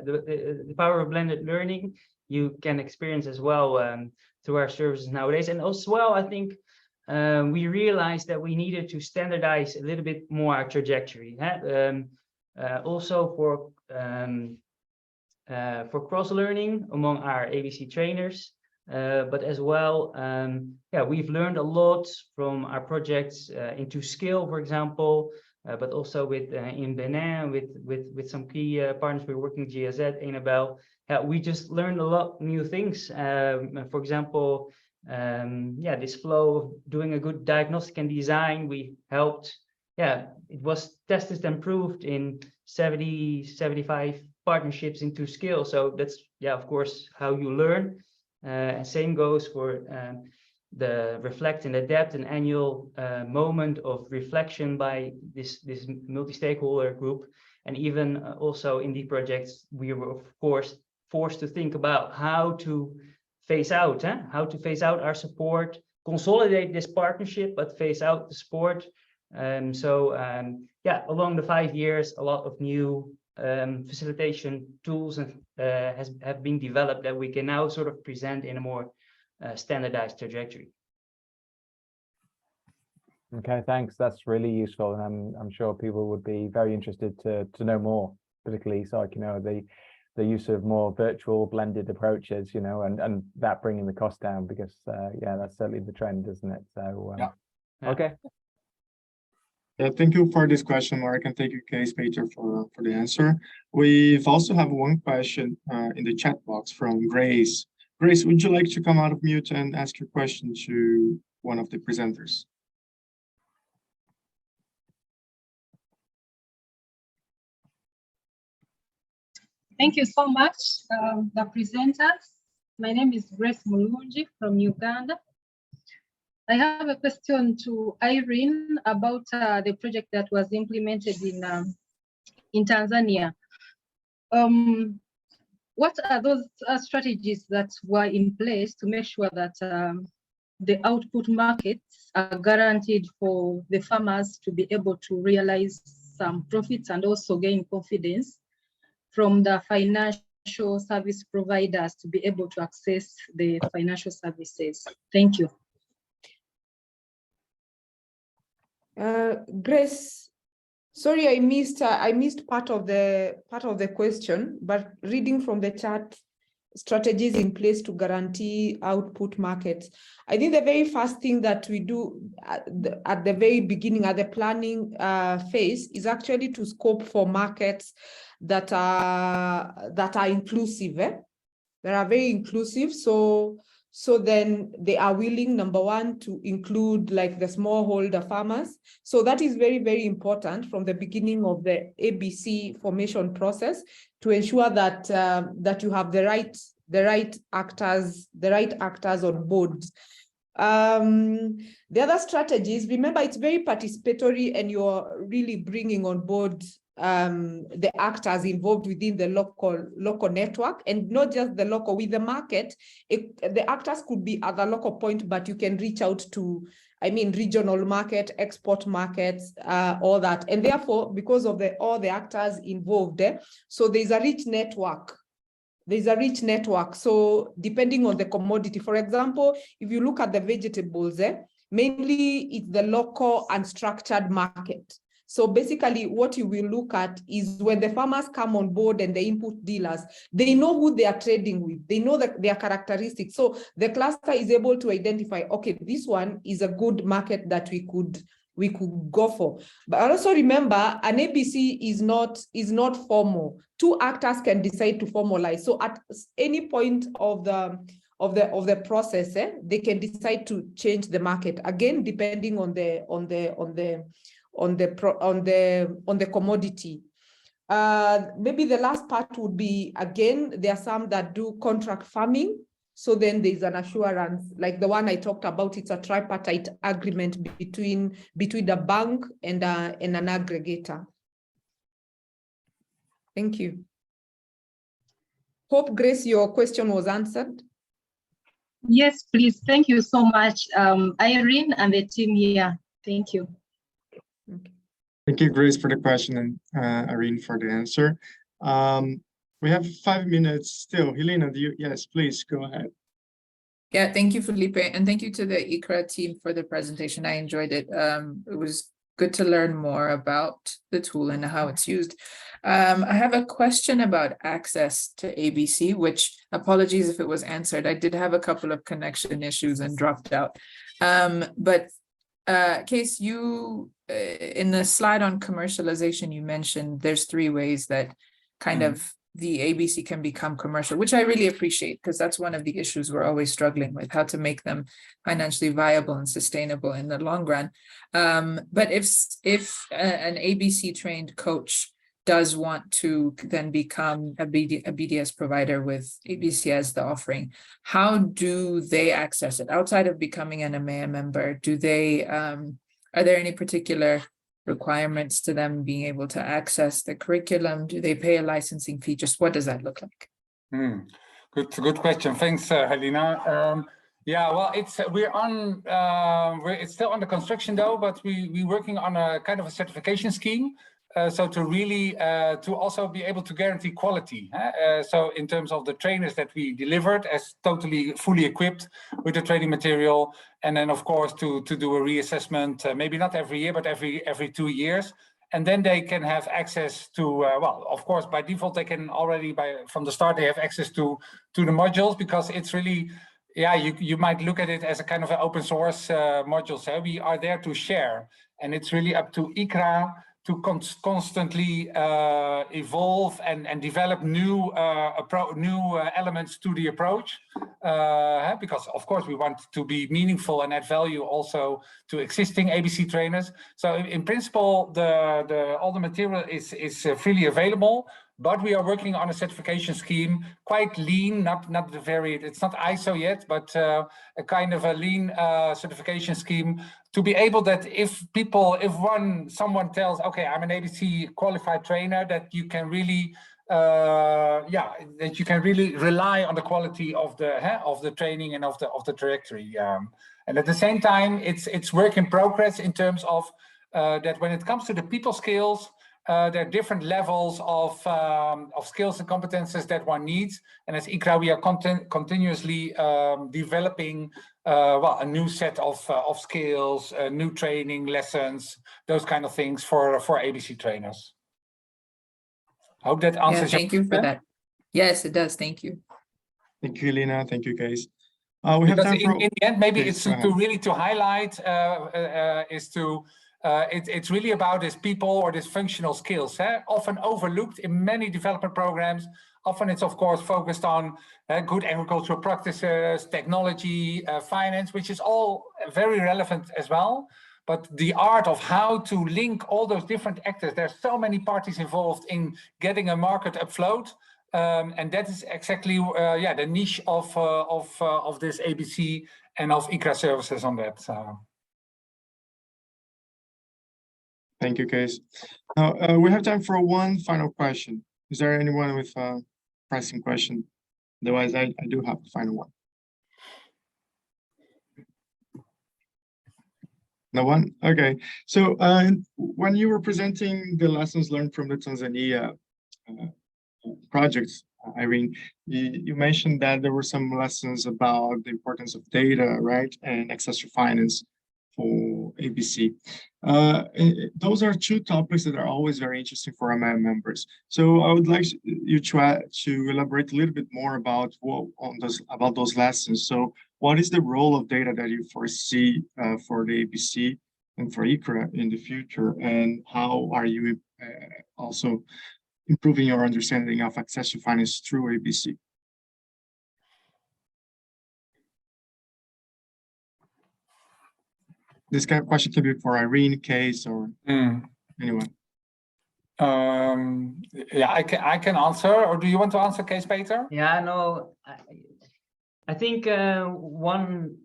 the power of blended learning you can experience as well through our services nowadays. And as well, I think we realized that we needed to standardize a little bit more our trajectory. Also for cross learning among our ABC trainers, but as well, we've learned a lot from our projects into skill, for example, but also with in Benin with some key partners we're working with, GSZ, Enabel. We just learned a lot of new things. For example, this flow of doing a good diagnostic and design, we helped. It was tested and proved in 75 partnerships into skill. So that's of course how you learn. And same goes for the reflect and adapt, an annual moment of reflection by this multi-stakeholder group. And even also in the projects, we were of course forced to think about how to phase out our support, consolidate this partnership, but phase out the sport. Yeah, along the 5 years, a lot of new facilitation tools have been developed that we can now sort of present in a more standardized trajectory. Okay, thanks. That's really useful, and I'm sure people would be very interested to know more, particularly like, you know, the use of more virtual blended approaches, you know, and that bringing the cost down, because yeah, that's certainly the trend, isn't it? So Yeah. Okay. Yeah, thank you for this question, Mark, and thank you, Kees Peter, for the answer. We've also have one question in the chat box from Grace. Grace, would you like to come out of mute and ask your question to one of the presenters? Thank you so much, the presenters. My name is Grace Mulungi from Uganda. I have a question to Irene about the project that was implemented in Tanzania. What are those strategies that were in place to make sure that the output markets are guaranteed for the farmers to be able to realize some profits and also gain confidence from the financial service providers to be able to access the financial services? Thank you. Grace, sorry, I missed part of the question, but reading from the chat, strategies in place to guarantee output markets. I think the very first thing that we do at the very beginning, at the planning phase, is actually to scope for markets that are inclusive. They are very inclusive. So then they are willing, number one, to include like the smallholder farmers. So that is very, very important from the beginning of the ABC formation process to ensure that that you have the right actors on board. The other strategies, remember, it's very participatory, and you're really bringing on board the actors involved within the local network, and not just the local. With the market, the actors could be at the local point, but you can reach out to, I mean, regional market, export markets, all that. And therefore, because of all the actors involved there, so there's a rich network. There's a rich network. So depending on the commodity, for example, if you look at the vegetables, mainly it's the local unstructured market. So basically what you will look at is when the farmers come on board and the input dealers, they know who they are trading with. They know that their characteristics. So the cluster is able to identify, okay, this one is a good market that we could go for. But also remember, an ABC is not formal. Two actors can decide to formalize. So at any point of the process, they can decide to change the market, again depending on the commodity. Maybe the last part would be, again, there are some that do contract farming. So then there's an assurance, like the one I talked about. It's a tripartite agreement between the bank and an aggregator. Thank you. Hope, Grace, your question was answered. Yes, please. Thank you so much, Irene and the team here. Thank you. Okay. Thank you, Grace, for the question, and Irene for the answer. We have 5 minutes still. Helena, yes, please go ahead. Yeah, thank you, Felipe, and thank you to the iCRA team for the presentation. I enjoyed it. It was good to learn more about the tool and how it's used. I have a question about access to ABC, which, apologies if it was answered. I did have a couple of connection issues and dropped out. But Kees, you, in the slide on commercialization, you mentioned there's 3 ways that kind of the ABC can become commercial, which I really appreciate, because that's one of the issues we're always struggling with, how to make them financially viable and sustainable in the long run. But if an ABC trained coach does want to then become a BDS provider with ABC as the offering, how do they access it? Outside of becoming an AMEA member, do they, are there any particular requirements to them being able to access the curriculum? Do they pay a licensing fee? Just what does that look like? Good question. Thanks, Helena. Yeah, well, it's it's still under construction though, but we're working on a kind of a certification scheme. So to really to also be able to guarantee quality. So in terms of the trainers that we delivered as totally fully equipped with the training material, and then of course to do a reassessment, maybe not every year, but every 2 years. And then they can have access to, well, of course, by default, they can already from the start, they have access to the modules, because it's really, yeah, you might look at it as a kind of an open source module. So we are there to share, and it's really up to iCRA to constantly evolve and develop new elements to the approach, because of course we want to be meaningful and add value also to existing ABC trainers. So in principle, all the material is freely available, but we are working on a certification scheme, quite lean, not the very, it's not ISO yet, but a kind of a lean certification scheme, to be able that if someone tells, okay, I'm an ABC qualified trainer, that you can really, that you can really rely on the quality of the training and of the trajectory. And at the same time, it's work in progress in terms of that when it comes to the people skills, there are different levels of skills and competences that one needs. And as iCRA, we are continuously developing a new set of skills, new training lessons, those kind of things for ABC trainers. I hope that answers thank you for that. Yes, it does. Thank you. Thank you, Lina. Thank you, guys. We have time for... in the end, maybe Please, it's to highlight it's really about these people or these functional skills, often overlooked in many development programs. Often it's of course focused on good agricultural practices, technology, finance, which is all very relevant as well. But the art of how to link all those different actors, there's so many parties involved in getting a market afloat. And that is exactly the niche of this ABC and of iCRA services on that. Thank you, Kees. Now, we have time for one final question. Is there anyone with a pressing question? Otherwise, I do have the final one. No one? Okay. So when you were presenting the lessons learned from the Tanzania projects, Irene, you mentioned that there were some lessons about the importance of data, right, and access to finance for ABC. Those are two topics that are always very interesting for AMEA members. So I would like you to elaborate a little bit more about those lessons. So what is the role of data that you foresee for the ABC and for iCRA in the future, and how are you also improving your understanding of access to finance through ABC? This kind of question can be for Irene, Kees, or anyone. Yeah, I can answer, or do you want to answer, Kees, Peter? Yeah, no, I think one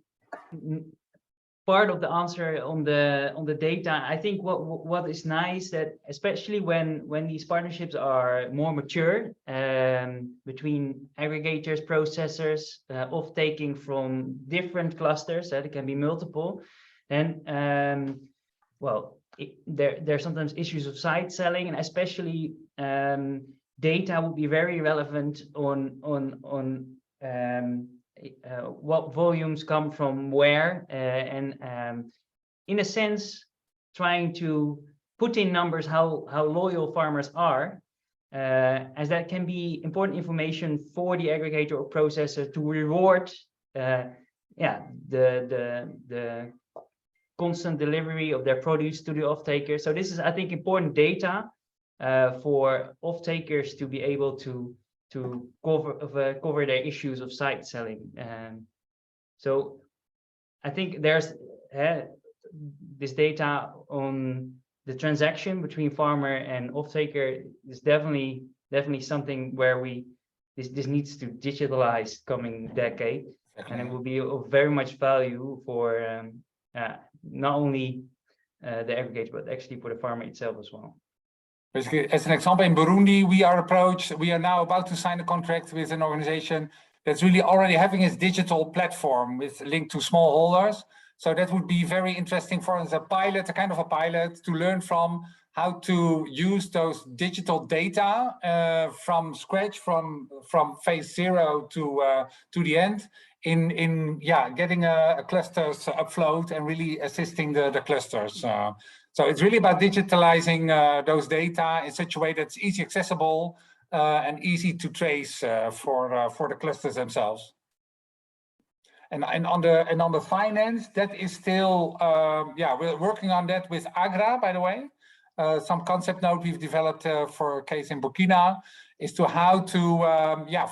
part of the answer on the data, I think what is nice that especially when these partnerships are more mature between aggregators, processors, off-taking from different clusters, that it can be multiple, then well, there's sometimes issues of side selling, and especially data would be very relevant on what volumes come from where, and in a sense trying to put in numbers how loyal farmers are, as that can be important information for the aggregator or processor to reward the constant delivery of their produce to the off-taker. So this is, I think, important data for off-takers to be able to cover their issues of side selling. So I think there's this data on the transaction between farmer and off-taker is definitely something where this needs to digitalize coming decade, and it will be of very much value for not only the aggregator, but actually for the farmer itself as well. Basically, as an example, in Burundi, we are now about to sign a contract with an organization that's really already having its digital platform with link to smallholders. So that would be very interesting for us, a pilot, a kind of a pilot to learn from how to use those digital data from scratch, from phase 0 to the end, in getting a clusters upload and really assisting the clusters. So it's really about digitalizing those data in such a way that's easy accessible and easy to trace for the clusters themselves. And on the finance, that is still we're working on that with AGRA, by the way. Some concept note we've developed for a case in Burkina is to how to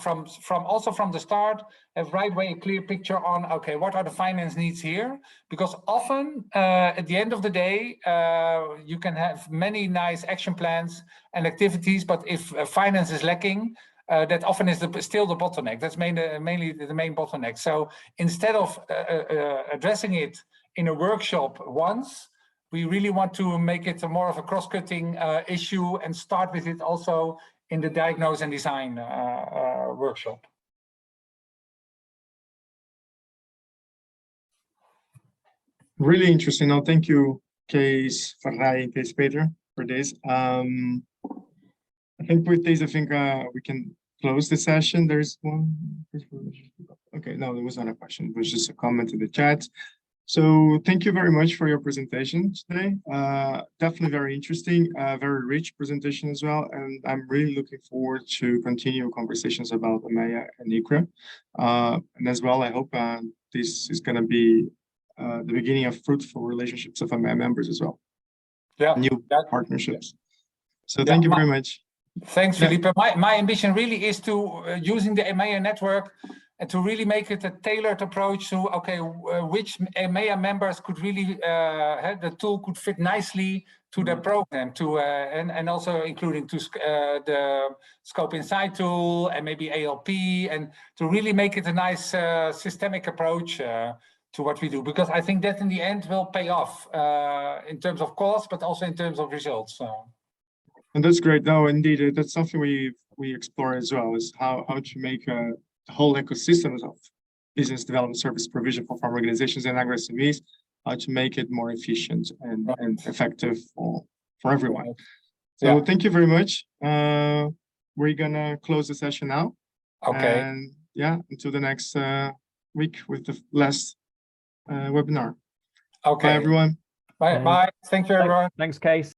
from the start have right way a clear picture on what are the finance needs here, because often at the end of the day you can have many nice action plans and activities, but if finance is lacking, that often is still the bottleneck. That's mainly the main bottleneck. So instead of addressing it in a workshop once, we really want to make it more of a cross-cutting issue and start with it also in the diagnose and design workshop. Really interesting. Now, thank you, Kees Verrij and Kees Peter, for this. I think with this, we can close the session. There's one. Okay, no, there was not a question. It was just a comment in the chat. So thank you very much for your presentation today. Definitely very interesting, very rich presentation as well. And I'm really looking forward to continue conversations about AMEA and iCRA. And as well, I hope this is going to be the beginning of fruitful relationships of AMEA members as well. Yeah, new partnerships. So thank you very much. Thanks, Felipe. My ambition really is to using the AMEA network and to really make it a tailored approach to which AMEA members could really the tool could fit nicely to their program, to and also including to the Scope Insight tool and maybe ALP, and to really make it a nice systemic approach to what we do, because I think that in the end will pay off in terms of cost, but also in terms of results. And that's great. No, indeed, that's something we explore as well, is how to make the whole ecosystem of business development service provision for farm organizations and agri-SMEs, how to make it more efficient and effective for everyone. So thank you very much. We're gonna close the session now. Okay. And until the next week with the last webinar. Okay. Bye, everyone. Bye. Thank you, everyone. Thanks, Kees.